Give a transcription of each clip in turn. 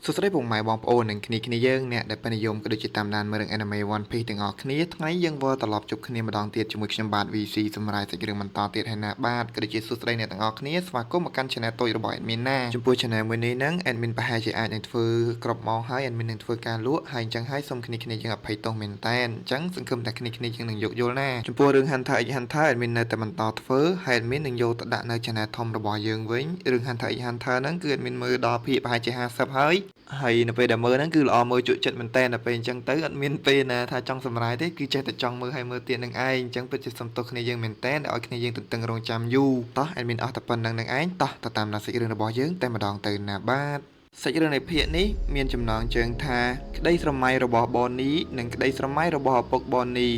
សួស្តីពុកម៉ែបងប្អូននិងគ្នាយើងអ្នកដែលពេញនិយមក៏ដូចជាតាមដានមើលរឿង Anime One Piece ទាំងអស់គ្នាថ្ងៃយើងវិលត្រឡប់ជួបគ្នាម្ដងទៀតជាមួយខ្ញុំបាទ VC សម្រាប់សាច់រឿងបន្តទៀតហើយណាបាទក៏ដូចជាសួស្តីអ្នកទាំងអស់គ្នាស្វាគមន៍មកកាន់ Channel តូចរបស់ Admin ណាចំពោះ Channel មួយនេះហ្នឹង Admin ប្រហែលជាអាចនឹងធ្វើគ្រប់ម៉ោងហើយ Admin នឹងធ្វើការលក់ហើយអញ្ចឹងហើយសូមគ្នាយើងអភ័យទោសមែនតែនអញ្ចឹងសង្ឃឹមតែគ្នាយើងនឹងយកយល់ណាចំពោះរឿង Hunter x Hunter Admin នៅតែបន្តធ្វើហើយ Admin នឹងយកទៅដាក់នៅ Channel ធំរបស់យើងវិញរឿង Hunter x Hunter ហ្នឹងគឺ Admin មើលដល់ភាគប្រហែលជា50ហើយនៅពេលដែលមើលហ្នឹងគឺល្អមើលជក់ចិត្តមែនតើដល់ពេលអញ្ចឹងទៅអត់មានពេលណាថាចង់សម្រាយទេគឺចេះតែចង់មើលហើយមើលទៀតនឹងឯងអញ្ចឹងពិតជាសំទោសគ្នាយើងមែនតើដែលឲ្យគ្នាយើងទន្ទឹងរង់ចាំយូរតោះ admin អស់តែប៉ុណ្្នឹងនឹងឯងតោះទៅតាមដានសាច់រឿងរបស់យើងតែម្ដងទៅណាបាទសាច់រឿងនៃភាគនេះមានចំណងជើងថាក្តីស្រមៃរបស់បននីនិងក្តីស្រមៃរបស់ឪពុកបនន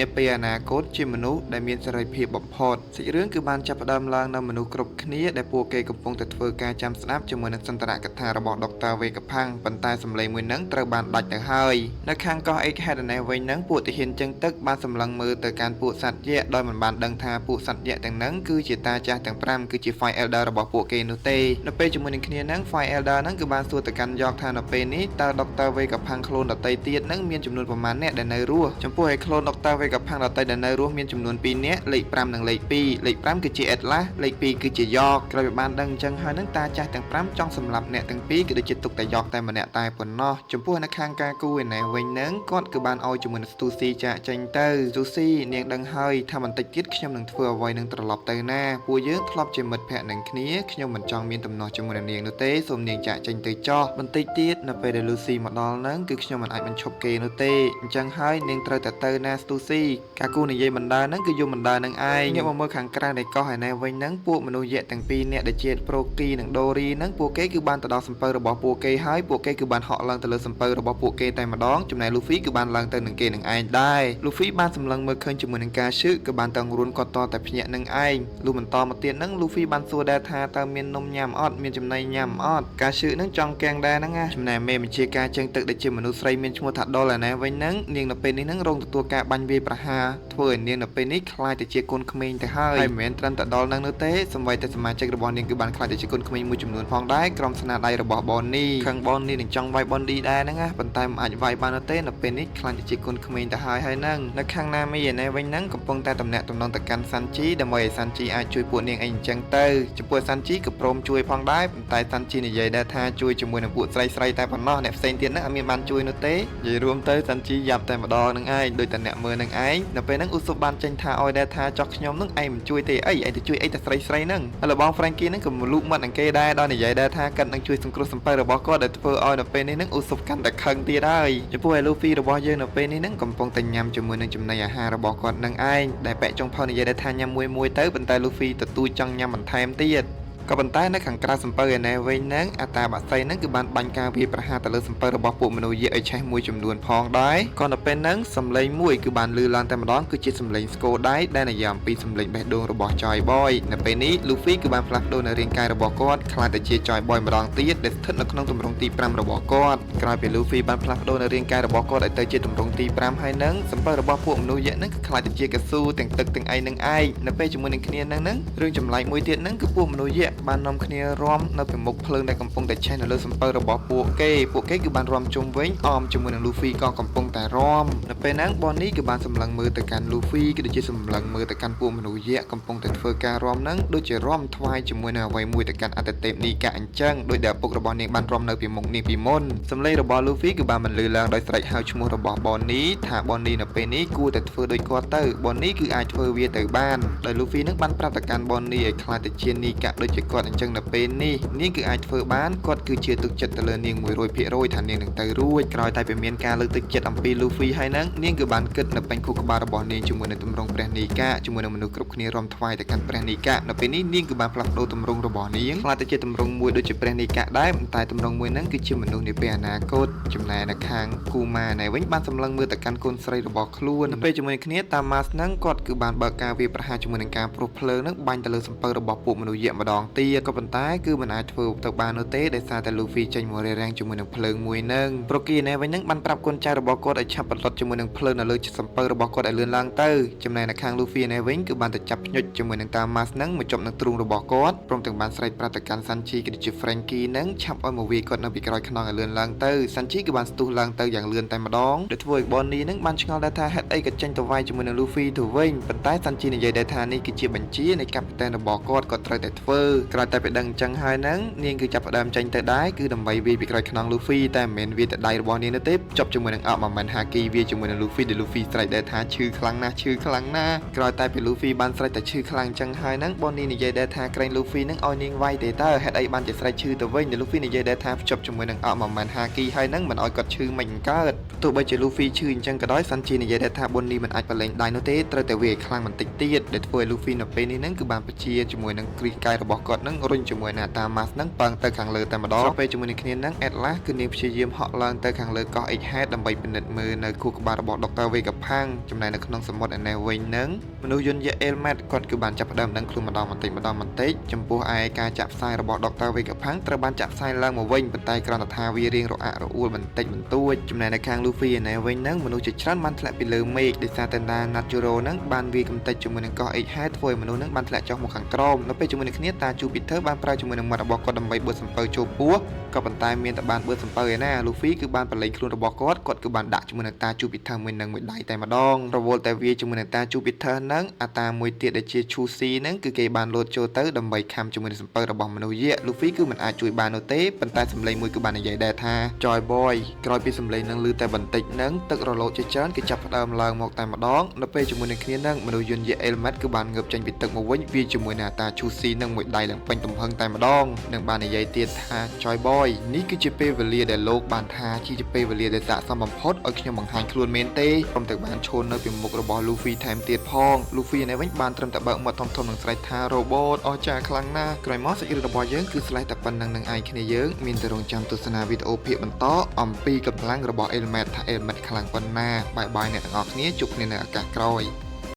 ីនាពេលអនាគតជាមនុស្សដែលមានសេរីភាពបំផុតសាច់រឿងគឺបានចាប់ផ្ដើមឡើងនៅមនុស្សគ្រប់គ្នាដែលពួកគេកំពុងតែធ្វើការចាំស្ដាប់ជាមួយនឹងសន្ទរកថារបស់ដុកទ័រវេកផាំងប៉ុន្តែសម្លេងមួយនឹងត្រូវបានដាច់ទៅហើយនៅខាងកោះអេកហេដណេសវិញនឹងពួកទាហានជើងទឹកបានសម្លឹងមើលទៅកាន់ពួកសត្វយក្សដោយមិនបានដឹងថាពួកសត្វយក្សទាំងនឹងគឺជាតាចាស់ទាំង5គឺជា Fire Elder របស់ពួកគេនោះទេនៅពេលជាមួយនឹងគ្នានឹង Fire Elder ហ្នឹងគឺបានសួរទៅកាន់យកថានៅពេលនេះតើដុកទ័រវេកផាំងខ្លួនដតីទៀតនឹងមានចំនួនប្រមាណអ្នកដែលនៅរស់ចំពោះឯខ្លួនដុកទ័រវេកផាំងដតីដែលនៅរស់មានចំនួន2នាក់លេខ5និងលេខ2លេខ5គឺជា Atlas លេខ2គឺជាយកក្រោយពីបានដឹងអញ្ចឹងហើយនឹងតាចាស់ទាំង5ចង់សម្លាប់អ្នកទាំងពីរគឺដូចជាទុកតែយកតែម្នាក់តែប៉ុណ្ណោះចំពោះនៅខាងការគូឯណេះវិញនឹងគាត់គឺបានឲ្យជាមួយនឹង Stussy ចាក់ចេញទៅ Stussy នាងដឹងហើយថាបន្តិចទៀតខ្ញុំនឹងធ្វើអ្វីនឹងត្រឡប់ទៅណាពួកយើងធ្លាប់ជាមិត្តភក្តិនឹងគ្នាខ្ញុំមិនចង់មានទំនាស់ជាមួយនឹងនាងនោះទេសូមនាងចាក់ចេញទៅចោះបន្តិចទៀតនៅពេលដែល Lucy មកដល់ហ្នឹងគឺខ្ញុំមិនអាចបញ្ឈប់គេនោះទេអញ្ចឹងហើយនាងត្រូវតែទៅណា Stussy ការគូនិយាយបណ្ដាហ្នឹងគឺយំបណ្ដានឹងឯងងាកមកមើលខាងក្រៅនៃកោះឯណេះវិញហ្នឹងពួកមនុស្សយក្សទាំងពីរនាក់ដែលជា Proki និង Dory ហ្នឹងពួកគេគឺបានទៅដល់សំពៅរបស់ពួកគេហើយពួកគេគឺបានហក់ឡើងទៅលើសំពៅរបស់ពួកគេតែម្ដងចំណែក Luffy គឺបានឡើងទៅនឹងគេនឹងឯងដែរ Luffy បានសម្លឹងមើលឃើញជាមួយនឹងការឈឺក៏បានតឹងរួនគាត់តតែភ្ញាក់នឹងឯងលុះបន្តមកទៀតហ្នឹង Luffy បានសួរដែរថាតើមាននំញ៉ាំអត់មានចំណីញ៉ាំអត់ការឈឺហ្នឹងចង់កៀងដែរហ្នឹងណាចំណែកមេបញ្ជាការជើងទឹកដែលជាមនុស្សស្រីមានឈ្មោះថា Doll ឯណេះវិញហ្នឹងនាងនៅពេលនេះហ្នឹងរងទទួលការបាញ់វាយប្រហារធ្វើឲ្យនាងនៅពេលនេះខ្លាចទៅជាកូនក្មេងទៅហើយមិនមែនត្រឹមតែ Doll ហ្នឹងនោះទេសូម្បីតែសមាជិករបស់នាងគឺបានខ្លាចទៅជាកូនក្មេងមួយចំនួនផងដែរក្រុមស្នាដៃរបស់ Bonnie ខាង Bonnie នឹងចង់វាយ Bonnie ដែរហ្នឹងណាប៉ុន្តែមិនអាចវាយបានទេនៅពេលនេះខ្លាចទៅជាកូនក្មេងទៅហើយហ្នឹងនៅខាង Nami ឯណេះវិញហ្នឹងកំពុងតែតំណាក់តំណងទៅកាន់ Sanji ដើម្បីឲ្យ Sanji អាចជួយពួកនាងអីអញ្ចឹងទៅចំពោះ Sanji ក៏ព្រមជួយផងដែរប៉ុន្តែ Sanji និយាយដែរថាជួយជាមួយនឹងពួកស្រីតែប៉ុណ្ណោះអ្នកផ្សេងទៀតហ្នឹងអត់មានបានជួយនោះទេនិយាយរួមទៅ Sanji យ៉ាប់តែម្ដងនឹងឯងដោយតែអ្នកមើលនឹងឯងនៅពេលហ្នឹងឧសុបបានចេញថាឲ្យដែរថាចោះខ្ញុំនឹងឯងមិនជួយទេអីឯងទៅជួយអីតែស្រីហ្នឹងហើយបង Frankie ហ្នឹងក៏មលូកមាត់នឹងគេដែរដល់និយាយដែរថាគាត់នឹងជួយសង្គ្រោះសំពៅរបស់គាត់ដែលធ្វើឲ្យនៅពេលនេះហ្នឹងឧសុបកាន់តែខឹងទៀតហើយចំពោះ Luffy របស់យើងនៅពេលនេះហ្នឹងកំពុងតែញ៉ាំជាមួយនឹងចំណីអាហាររបស់គាត់នឹងឯងដែលពាក់ចុងផុសនិយាយដែរថាញ៉ាំមួយទៅប៉ុន្តែ Luffy ទទួលចង់ញ៉ាំបន្ថែមទៀតក៏ប៉ុន្តែនៅខាងក្រៅសំពៅឯណេះវិញហ្នឹងអាតាបាក់សៃហ្នឹងគឺបានបាញ់ការវាយប្រហារទៅលើសំពៅរបស់ពួកមនុស្សយក្សឲ្យឆេះមួយចំនួនផងដែរក៏នៅពេលហ្នឹងសំឡេងមួយគឺបានលឺឡើងតែម្ដងគឺជាសំឡេងស្គរដៃដែលនិយាយអំពីសំឡេងបេះដូងរបស់ Joy Boy នៅពេលនេះ Luffy គឺបានផ្លាស់ប្ដូរនៅរាងកាយរបស់គាត់ខ្លាចទៅជា Joy Boy ម្ដងទៀតដែលស្ថិតនៅក្នុងទម្រង់ទី5របស់គាត់ក្រោយពី Luffy បានផ្លាស់ប្ដូរនៅរាងកាយរបស់គាត់ឲ្យទៅជាទម្រង់ទី5ហើយហ្នឹងសំពៅរបស់ពួកមនុស្សយក្សហ្នឹងគឺខ្លាចទៅជាកស៊ូទាំងទឹកទាំងអីនឹងឯងនៅពេលជាមួយនឹងគ្នាហ្នឹងរឿងចម្លែកមួយទៀតហ្នឹងគឺពួកមនុស្សយក្សបាននាំគ្នារំនៅពីមុខភ្លើងដែលកំពុងតែឆេះនៅលើសំពៅរបស់ពួកគេគឺបានរំជុំវិញអមជាមួយនឹង Luffy ក៏កំពុងតែរំនៅពេលហ្នឹង Bonnie គឺបានសម្លឹងមើលទៅកាន់ Luffy គឺដូចជាសម្លឹងមើលទៅកាន់ពួកមនុស្សយក្សកំពុងតែធ្វើការរំហ្នឹងដូចជារំថ្វាយជាមួយនឹងអ្វីមួយទៅកាន់អត្តទេពនីកាអញ្ចឹងដោយដែលឪពុករបស់នាងបានរំនៅពីមុខនាងពីមុនសំឡេងរបស់ Luffy គឺបានបន្លឺឡើងដោយស្រែកហៅឈ្មោះរបស់ Bonnie ថា Bonnie នៅពេលនេះគួរតែធ្វើដូចគាត់ទៅ Bonnie គឺអាចធ្វើវាទៅបានដោយ Luffy នឹងបានប្រាប់ទៅកាន់ Bonnie ឲ្យខ្លាចទៅជានីកាដូចជាគាត់អញ្ចឹងនៅពេលនេះនាងគឺអាចធ្វើបានគាត់គឺជឿទុកចិត្តទៅលើនាង 100% ថានាងនឹងទៅរួចក្រោយតែពីមានការលើកទឹកចិត្តអំពី Luffy ហើយហ្នឹងនាងគឺបានគិតនៅពេញខួរក្បាលរបស់នាងជាមួយនឹងទម្រង់ព្រះនីកាជាមួយនឹងមនុស្សគ្រប់គ្នារំថ្វាយទៅកាន់ព្រះនីកានៅពេលនេះនាងគឺបានផ្លាស់ប្ដូរទម្រង់របស់នាងខ្លាចទៅជាទម្រង់មួយដូចជាព្រះនីកាដែរប៉ុន្តែទម្រង់មួយហ្នឹងគឺជាមនុស្សនាពេលអនាគតចំណែកនៅខាងគូម៉ាណែវិញបានសម្លឹងមើលទៅកាន់កូនស្រីរបស់ខ្លួននៅពេលជាមួយគ្នាតាម៉ាស់ហ្នឹងគាត់គឺបានបើកការវាយប្រហារជាមួយនឹងការព្រោះភ្លើងហ្នឹងបាញ់ទៅលើសំពៅរបស់ពួកមនុស្សយក្សម្ដង ទៀតក៏ប៉ុន្តែគឺមិនអាចធ្វើទៅបាននោះទេដោយសារតែ Luffy ចេញមករារាំងជាមួយនឹងភ្លើងមួយនឹងប្រូគីណែវិញនឹងបានប្រាប់កូនចៅរបស់គាត់ឲ្យឆាប់បន្លត់ជាមួយនឹងភ្លើងនៅលើសំពៅរបស់គាត់ឲ្យលឿនឡើងទៅចំណែកនៅខាង Luffy ណែវិញគឺបានទៅចាប់ភ្ញុចជាមួយនឹងតា Mas នឹងមកជប់នឹងទ្រូងរបស់គាត់ព្រមទាំងបានស្រែកប្រាប់ទៅកាន់ Sanji ក៏ដូចជា Franky នឹងឆាប់ឲ្យមកវាយគាត់នៅពីក្រោយខ្នងឲ្យលឿនឡើងទៅ Sanji គឺបានស្ទុះឡើងទៅយ៉ាងលឿនតែម្ដងដែលធ្វើឲ្យ Bonnie នឹងបានឆ្ងល់ដែរថាហេតុអីក៏ចេញទៅវាយជាមួយនឹង Luffy ទៅវិញប៉ុន្តែ Sanji និយាយដែរថានេះគឺជាបញ្ជានៃកាពីតែនរបស់គាត់ត្រូវតែធ្វើក្រោយតែពេលដឹងអញ្ចឹងហើយហ្នឹងនាងគឺចាប់ផ្ដើមចេញទៅដែរគឺដើម្បីវាយពីក្រោយខ្នង Luffy តែមិនមែនវាទៅដៃរបស់នាងនោះទេចប់ជាមួយនឹងអបមិនមែន Haki វាជាមួយនឹង Luffy ដែល Luffy ស្រែកដែរថាឈឺខ្លាំងណាស់ក្រោយតែពេល Luffy បានស្រែកតែឈឺខ្លាំងអញ្ចឹងហើយហ្នឹង Bonnie និយាយដែរថាក្រែង Luffy ហ្នឹងឲ្យនាងវាយទេតើហេតុអីបានជាស្រែកឈឺទៅវិញដែល Luffy និយាយដែរថាភ្ជាប់ជាមួយនឹងអបមិនមែន Haki ហើយហ្នឹងមិនឲ្យគាត់ឈឺមិនកើតទោះបីជា Luffy ឈឺអញ្ចឹងក៏ដោយ Sanji និយាយដែរថា Bonnie មិនអាចបលែងដៃនោះទេត្រូវតែវាយខ្លាំងបន្តិចទៀតដែលធ្វើឲ្យ Luffy នៅពេលនេះហ្នឹងគឺបានបញ្ជាជាមួយនឹងគ្រីកាយរបស់គាត់ហ្នឹងរុញជាមួយនឹងតា Mas ហ្នឹងប៉ឹងទៅខាងលើតែម្ដងពេលជាមួយនឹងគ្នាហ្នឹង Atlas គឺនាងព្យាយាមហក់ឡើងទៅខាងលើកោះ Egghead ដើម្បីពិនិត្យមើលនៅខួរក្បាលរបស់ Dr. Vegapunk ចំណែកនៅក្នុងសមុទ្រឯនេះវិញហ្នឹងមនុស្សយន្តយក្ស Elmet គាត់គឺបានចាប់ផ្ដើមដឹងខ្លួនម្ដងបន្តិចចំពោះឯការចាក់ផ្សាយរបស់ Dr. Vegapunk ត្រូវបានចាក់ផ្សាយឡើងមកវិញប៉ុន្តែគ្រាន់តែថាវារៀងរអាក់រអួលបន្តិចបន្តួចចំណែកនៅខាង Luffy ឯនេះវិញហ្នឹងមនុស្សជាច្រើនបានធ្លាក់ពីលើមេឃដោយសារតែតា Naturo ហ្នឹងបានវាយកំទេចជាមួយនឹងកោះ Egghead ធ្វើឲ្យមនុស្សហ្នឹងបានធ្លាក់ចុះមកខាងក្រោមនៅពេលជាមួយនឹងគ្នាតា Jupiter បានប្រើជាមួយនឹងមាត់របស់គាត់ដើម្បីបឺតសំពៅចូលពោះក៏ប៉ុន្តែមានតែបានបឺតសំពៅឯណា Luffy គឺបានបលែងខ្លួនរបស់គាត់គឺបានដាក់ជាមួយនឹងតា Jupiter មួយនឹងមួយដៃតែម្ដងរវល់តែវាជាមួយនឹងតា Jupiter ហ្នឹងអាតាមួយទៀតដែលជា Chushi ហ្នឹងគឺគេបានលោតចូលទៅដើម្បីខំជាមួយនឹងសំពៅរបស់មនុស្សយក្ស Luffy គឺមិនអាចជួយបាននោះទេប៉ុន្តែសម្លេងមួយគឺបាននិយាយដែរថា Joy Boy ក្រោយពីសម្លេងនឹងឮតែបន្តិចហ្នឹងទឹករលកជាច្រើនគេចាប់ផ្ដើមឡើងមកតែម្ដងនៅពេលជាមួយនឹងគ្នាហ្នឹងមនុស្សយន្តយក្ស Elmet គឺបានងើបចេញពីទឹកមកវិញវាជាមួយនឹងអាតា Chushi នឹងមួយដៃឡើងពេញទំហឹងតែម្ដងនឹងបាននិយាយទៀតថា Joy Boy នេះគឺជាពេលវេលាដែលលោកបានថាជាពេលវេលាដែលស័ក្តិសមបំផុតឲ្យខ្ញុំបង្ហាញខ្លួនមែនទេព្រមទាំងបានឈរនៅពីមុខរបស់ Luffy ថែមទៀតផង Luffy នេះវិញបានត្រឹមតែបើកមាត់ធំៗនឹងស្រែកថា Robot អស្ចារ្យខ្លាំងណាស់ក្រោយមកសាច់រឿងរបស់យើងគឺឆ្លេះតែប៉ុណ្្នឹងនឹងឯងគ្នាយើងមានតែរងចាំទស្សនាវីដេអូភាគបន្តអំពីកម្លាំងរបស់ Elmet ថា Elmet ខ្លាំងប៉ុណ្ណាបាយអ្នកទាំងអស់គ្នាជួបគ្នានៅឱកាសក្រោយ